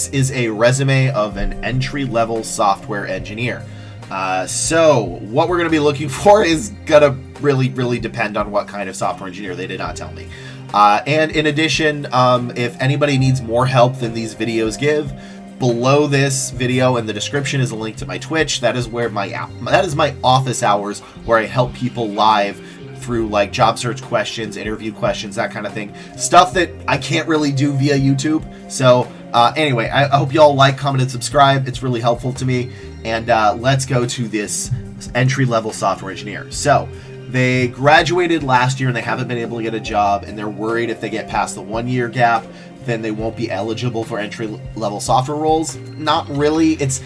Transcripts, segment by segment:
this is a resume of an entry-level software engineer. So what we're going to be looking for is going to really depend on what kind of software engineer. They did not tell me. And in addition, if anybody needs more help than these videos give, below this video in the description is a link to my Twitch. That is where that is my office hours, where I help people live through like job search questions, interview questions, that kind of thing. Stuff that I can't really do via YouTube. So anyway, I hope y'all like, comment, and subscribe. It's really helpful to me. And let's go to this entry-level software engineer. So they graduated last year and they haven't been able to get a job, and they're worried if they get past the 1-year gap, then they won't be eligible for entry-level software roles. Not really. It's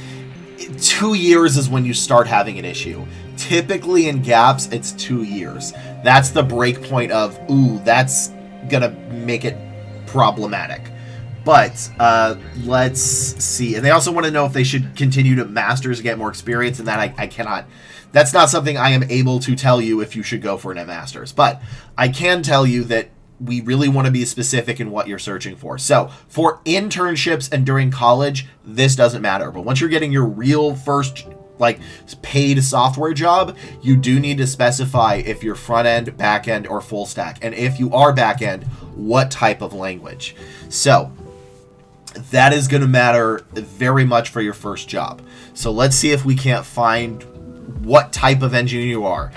2 years is when you start having an issue. Typically in gaps, it's 2 years. That's the break point of, ooh, that's gonna make it problematic. But let's see. And they also want to know if they should continue to masters and get more experience, and that I cannot. That's not something I am able to tell you if you should go for a master's. But I can tell you that we really want to be specific in what you're searching for. So for internships and during college, this doesn't matter. But once you're getting your real first like paid software job, you do need to specify if you're front end, back end, or full stack. And if you are back end, what type of language. So that is going to matter very much for your first job. So let's see if we can't find what type of engineer you are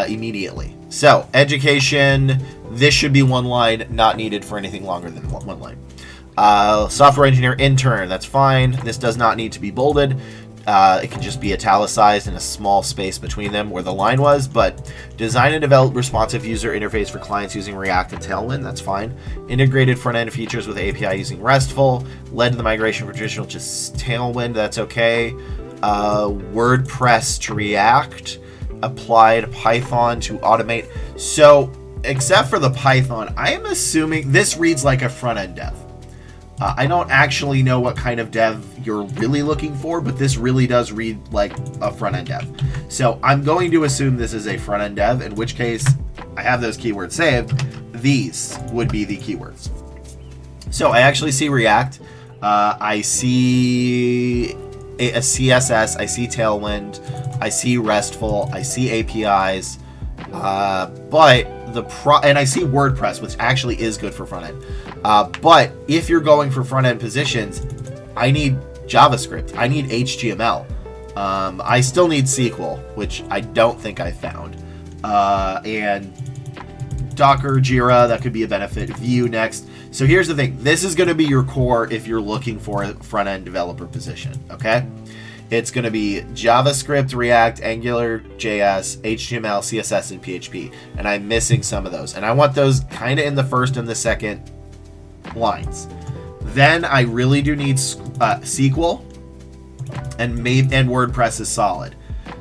immediately. So education, this should be one line, not needed for anything longer than one line. Software engineer intern, that's fine. This does not need to be bolded. It can just be italicized in a small space between them where the line was, but design and develop responsive user interface for clients using React and Tailwind, that's fine. Integrated front-end features with API using RESTful, led to the migration from traditional to Tailwind, that's okay. WordPress to React, applied Python to automate. So, except for the Python, I am assuming this reads like a front-end dev. I don't actually know what kind of dev you're really looking for, but this really does read like a front-end dev. So I'm going to assume this is a front-end dev, in which case I have those keywords saved. These would be the keywords. So I actually see React. I see a CSS. I see Tailwind. I see RESTful. I see APIs. And I see WordPress, which actually is good for front-end. But if you're going for front-end positions, I need JavaScript. I need HTML. I still need SQL, which I don't think I found. And Docker, Jira, that could be a benefit. Vue next. So here's the thing. This is going to be your core if you're looking for a front-end developer position, okay? It's going to be JavaScript, React, Angular, JS, HTML, CSS, and PHP. And I'm missing some of those. And I want those kind of in the first and the second lines. Then I really do need SQL, and WordPress is solid.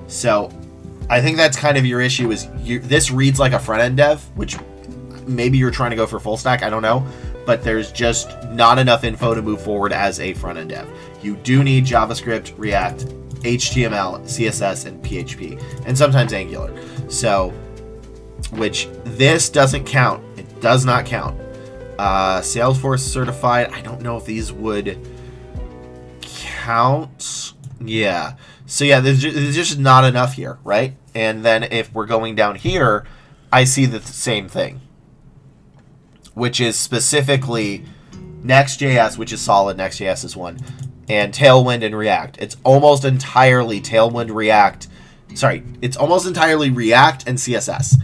So I think that's kind of your issue. This reads like a front-end dev, which maybe you're trying to go for full stack. I don't know. But there's just not enough info to move forward as a front-end dev. You do need JavaScript, React, HTML, CSS, and PHP, and sometimes Angular. So, which this doesn't count. It does not count. Salesforce certified. I don't know if these would count. Yeah. So yeah, there's just not enough here, right? And then if we're going down here, I see the same thing, which is specifically Next.js, which is solid. Next.js is one. And Tailwind and React. It's almost entirely Tailwind, React. Sorry, it's almost entirely React and CSS.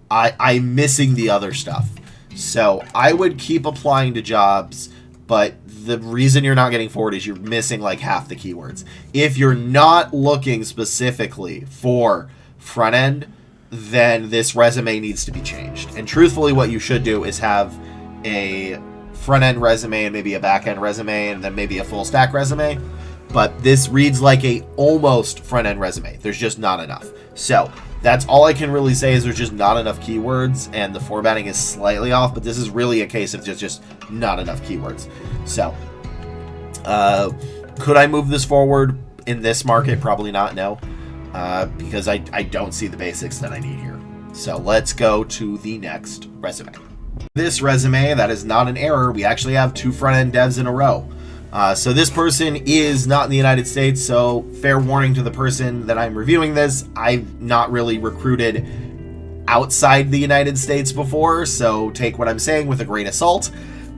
I'm missing the other stuff. So I would keep applying to jobs, but the reason you're not getting forward is you're missing like half the keywords. If you're not looking specifically for front end, then this resume needs to be changed. And truthfully, what you should do is have a front-end resume and maybe a back-end resume and then maybe a full-stack resume. But this reads like a almost front-end resume. There's just not enough. So that's all I can really say is there's just not enough keywords, and the formatting is slightly off, but this is really a case of just not enough keywords. So could I move this forward in this market? Probably not, no. Because I don't see the basics that I need here. So let's go to the next resume. This resume, that is not an error. We actually have 2 front-end devs in a row. So this person is not in the United States, so fair warning to the person that I'm reviewing this. I've not really recruited outside the United States before, so take what I'm saying with a grain of salt.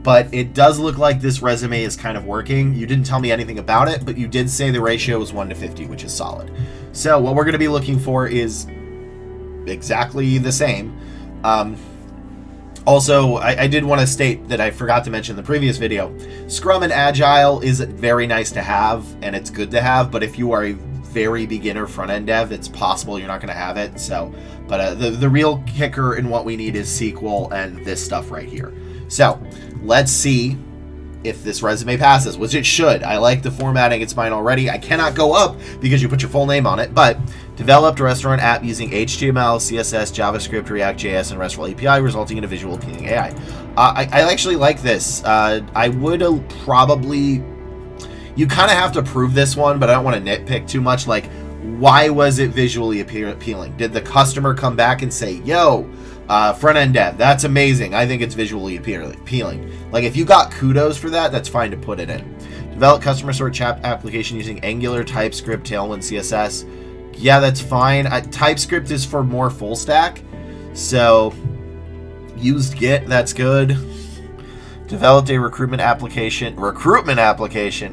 But it does look like this resume is kind of working. You didn't tell me anything about it, but you did say the ratio is 1 to 50, which is solid. So what we're going to be looking for is exactly the same. Also, I did want to state that I forgot to mention in the previous video, Scrum and Agile is very nice to have, and it's good to have, but if you are a very beginner front-end dev, it's possible you're not going to have it. So, but the real kicker in what we need is SQL and this stuff right here. So, let's see if this resume passes, which it should. I like the formatting, it's fine already. I cannot go up because you put your full name on it, but developed a restaurant app using HTML, CSS, JavaScript, React.js, and RESTful API, resulting in a visual appealing AI. I actually like this. I would probably... You kind of have to prove this one, but I don't want to nitpick too much. Like, why was it visually appealing? Did the customer come back and say, yo, front-end dev, that's amazing. I think it's visually appealing. Like, if you got kudos for that, that's fine to put it in. Develop customer sort chat application using Angular, TypeScript, Tailwind, CSS. Yeah, that's fine. TypeScript is for more full stack. So, used Git, that's good. Developed a recruitment application,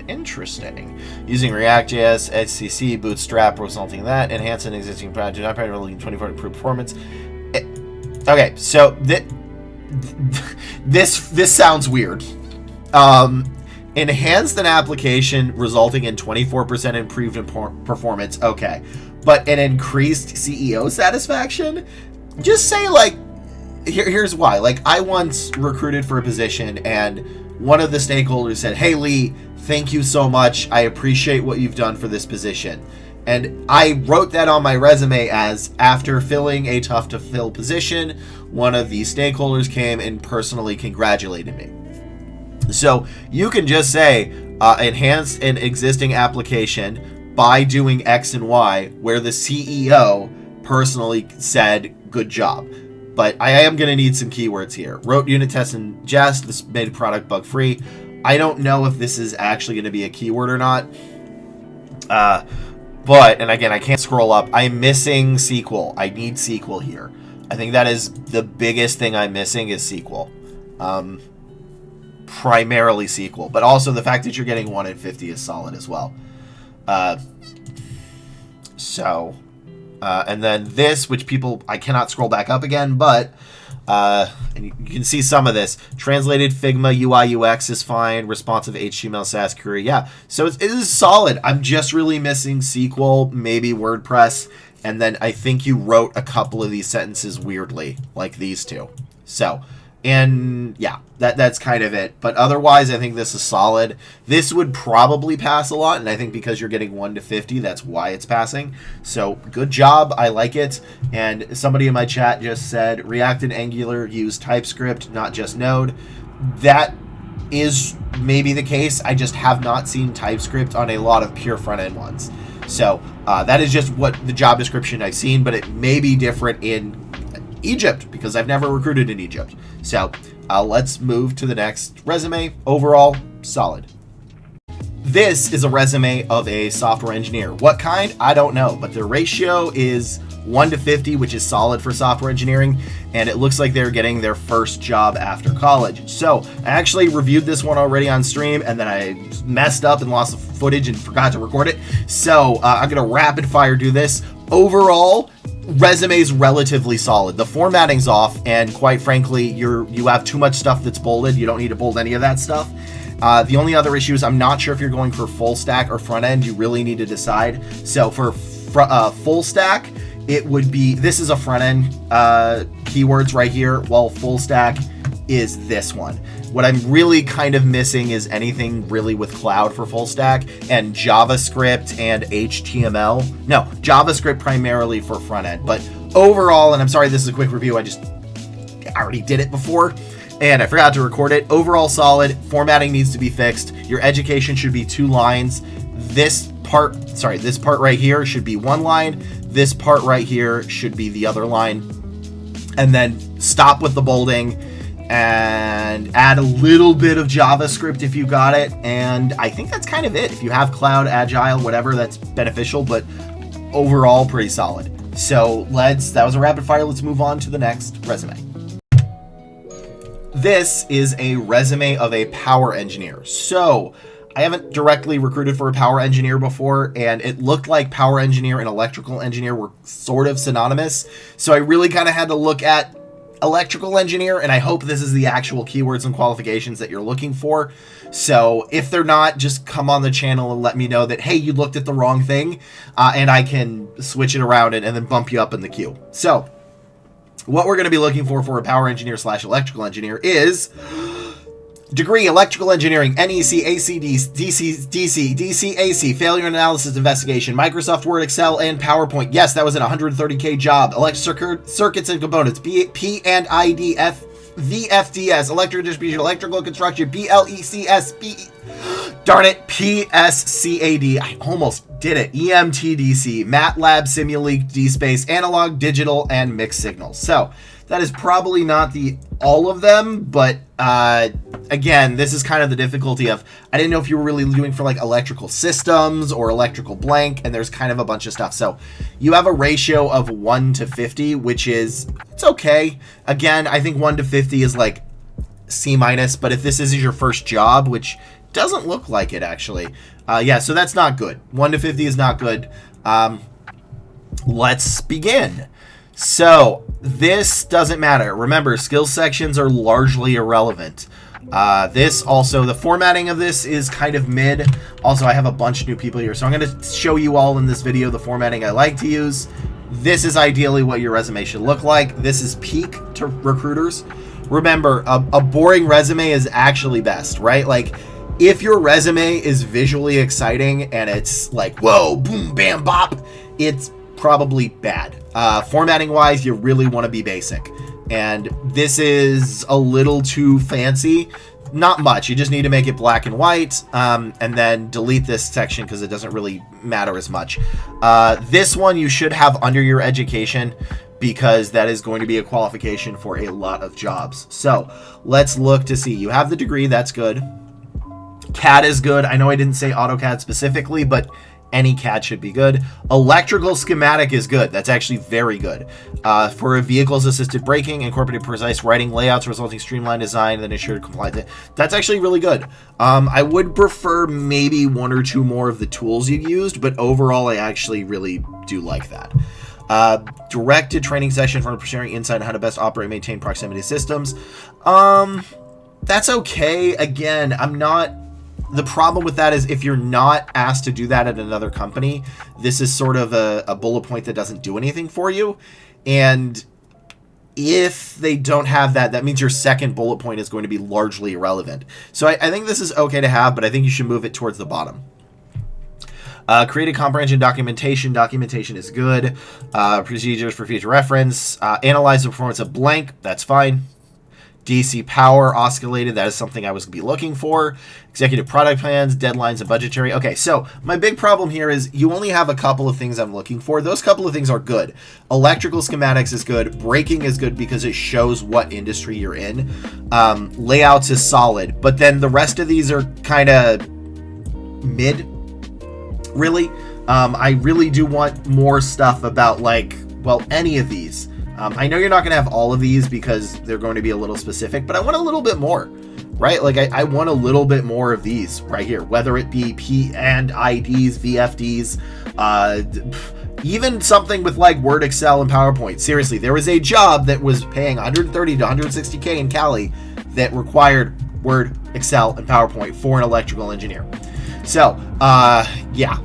interesting, using React.js, HCC, Bootstrap, resulting in that, enhance an existing project, not really 24 to improve performance. Okay, so this sounds weird. Enhanced an application resulting in 24% improved performance. Okay, but an increased CEO satisfaction? Just say like, here's why. Like, I once recruited for a position and one of the stakeholders said, hey Lee, thank you so much. I appreciate what you've done for this position. And I wrote that on my resume as, after filling a tough to fill position, one of the stakeholders came and personally congratulated me. So you can just say, enhanced an existing application by doing X and Y, where the CEO personally said, good job. But I am going to need some keywords here. Wrote unit tests in Jest. This made product bug free. I don't know if this is actually going to be a keyword or not. But, and again, I can't scroll up. I'm missing SQL. I need SQL here. I think that is the biggest thing I'm missing is SQL. Primarily SQL. But also the fact that you're getting 1 in 50 is solid as well. And then this, which people, I cannot scroll back up again, but and you can see some of this. Translated Figma UI UX is fine. Responsive HTML SaaS query, yeah. So it is solid. I'm just really missing SQL, maybe WordPress, and then I think you wrote a couple of these sentences weirdly, like these two. So, and yeah, that's kind of it. But otherwise, I think this is solid. This would probably pass a lot, and I think because you're getting 1 to 50, that's why it's passing. So good job. I like it. And somebody in my chat just said, React and Angular use TypeScript, not just Node. That is maybe the case. I just have not seen TypeScript on a lot of pure front-end ones. So that is just what the job description I've seen, but it may be different in Egypt because I've never recruited in Egypt. So let's move to the next resume. Overall, solid. This is a resume of a software engineer. What kind? I don't know, but the ratio is 1 to 50, which is solid for software engineering, and it looks like they're getting their first job after college. So I actually reviewed this one already on stream, and then I messed up and lost the footage and forgot to record it. So I'm gonna rapid fire do this. Overall, resume's relatively solid. The formatting's off, and quite frankly, you have too much stuff that's bolded. You don't need to bold any of that stuff. The only other issue is I'm not sure if you're going for full stack or front end. You really need to decide. So for full stack, it would be, this is a front end keywords right here, while full stack is this one. What I'm really kind of missing is anything really with cloud for full stack, and JavaScript and HTML. No, JavaScript primarily for front end. But overall, and I'm sorry this is a quick review, I already did it before, and I forgot to record it. Overall solid. Formatting needs to be fixed. Your education should be 2 lines. This part right here should be 1 line. This part right here should be the other line. And then stop with the bolding. and add a little bit of JavaScript if you got it. And I think that's kind of it. If you have cloud, agile, whatever, that's beneficial, but overall pretty solid. So that was a rapid fire. Let's move on to the next resume. This is a resume of a power engineer. So I haven't directly recruited for a power engineer before, and it looked like power engineer and electrical engineer were sort of synonymous. So I really kind of had to look at electrical engineer, and I hope this is the actual keywords and qualifications that you're looking for. So if they're not, just come on the channel and let me know that, hey, you looked at the wrong thing, and I can switch it around and then bump you up in the queue. So what we're going to be looking for a power engineer / electrical engineer is degree, electrical engineering, NEC, AC, DC, AC, failure analysis investigation, Microsoft Word, Excel, and PowerPoint. Yes, that was an 130K job. Circuits and components, P&ID, VFDS, electrical distribution, electrical construction, BLECS, darn it, PSCAD. I almost did it. EMTDC, MATLAB, Simulink, DSpace, analog, digital, and mixed signals. So that is probably not all of them, but again, this is kind of the difficulty of, I didn't know if you were really doing for like electrical systems or electrical blank, and there's kind of a bunch of stuff. So you have a ratio of 1 to 50, which is, it's okay. Again, I think 1 to 50 is like C-, but if this is your first job, which doesn't look like it actually, yeah, so that's not good. 1 to 50 is not good. Let's begin. So this doesn't matter. Remember, skills sections are largely irrelevant. This also, the formatting of this is kind of mid. Also, I have a bunch of new people here, so I'm going to show you all in this video the formatting I like to use. This is ideally what your resume should look like. This is peak to recruiters. Remember, a boring resume is actually best, right? Like, if your resume is visually exciting and it's like, whoa, boom, bam, bop, it's probably bad. Formatting wise, you really want to be basic, and this is a little too fancy. Not much. You just need to make it black and white, and then delete this section because it doesn't really matter as much. This one you should have under your education, because that is going to be a qualification for a lot of jobs. So let's look to see. You have the degree, that's good. CAD is good. I know I didn't say AutoCAD specifically, but any CAD should be good. Electrical schematic is good. That's actually very good. For a vehicle's assisted braking, incorporated precise writing layouts, resulting streamlined design, then assured compliance. That's actually really good. I would prefer maybe 1 or 2 more of the tools you used, but overall, I actually really do like that. Directed training session for sharing insight on how to best operate and maintain proximity systems. That's okay. Again, the problem with that is if you're not asked to do that at another company, this is sort of a bullet point that doesn't do anything for you. And if they don't have that, that means your second bullet point is going to be largely irrelevant. So I think this is okay to have, but I think you should move it towards the bottom. Created comprehension documentation. Documentation is good. Procedures for future reference. Analyze the performance of blank. That's fine. DC power oscillated. That is something I was going to be looking for. Executive product plans, deadlines, and budgetary. Okay, so my big problem here is you only have a couple of things I'm looking for. Those couple of things are good. Electrical schematics is good. Braking is good because it shows what industry you're in. Layouts is solid, but then the rest of these are kind of mid, really. I really do want more stuff about, like, well, any of these. I know you're not going to have all of these because they're going to be a little specific, but I want a little bit more, right? Like, I want a little bit more of these right here, whether it be P&IDs, VFDs, even something with like Word, Excel, and PowerPoint. Seriously, there was a job that was paying 130 to 160K in Cali that required Word, Excel, and PowerPoint for an electrical engineer. So, yeah.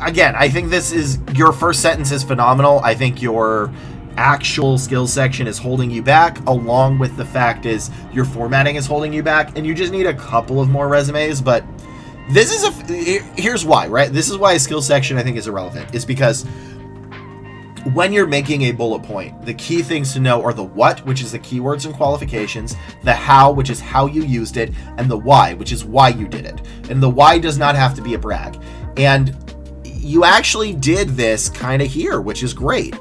Again, I think this is, your first sentence is phenomenal. I think your actual skills section is holding you back, along with the fact is your formatting is holding you back, and you just need a couple of more resumes. But this is here's why, right? This is why a skills section I think is irrelevant, is because when you're making a bullet point, the key things to know are the what, which is the keywords and qualifications, the how, which is how you used it, and the why, which is why you did it. And the why does not have to be a brag. And you actually did this kind of here, which is great.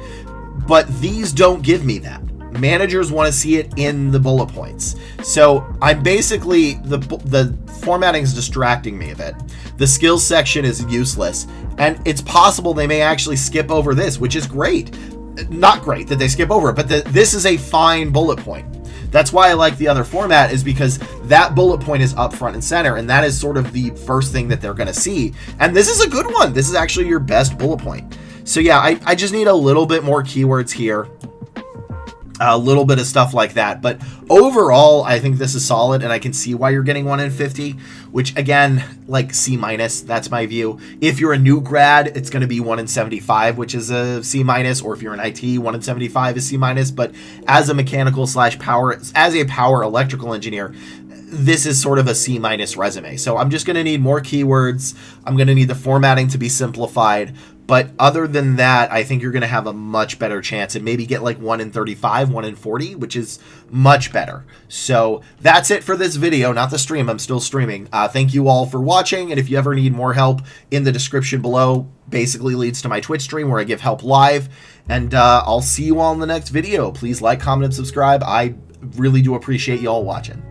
But these don't give me that, Managers want to see it in the bullet points. So I'm basically, the formatting is distracting me a bit. The skills section is useless, and it's possible they may actually skip over this, which is great. Not great that they skip over it, but this is a fine bullet point. That's why I like the other format, is because that bullet point is up front and center, and that is sort of the first thing that they're going to see. And this is a good one. This is actually your best bullet point. So yeah, I just need a little bit more keywords here. A little bit of stuff like that. But overall, I think this is solid, and I can see why you're getting 1 in 50, which again, like C-, that's my view. If you're a new grad, it's going to be 1 in 75, which is a C-, or if you're in IT, 1 in 75 is C-. But as a mechanical / power, as a power electrical engineer, this is sort of a C- resume. So I'm just going to need more keywords. I'm going to need the formatting to be simplified. But other than that, I think you're going to have a much better chance and maybe get like 1 in 35, 1 in 40, which is much better. So that's it for this video, not the stream. I'm still streaming. Thank you all for watching. And if you ever need more help, in the description below basically leads to my Twitch stream where I give help live. And I'll see you all in the next video. Please like, comment, and subscribe. I really do appreciate you all watching.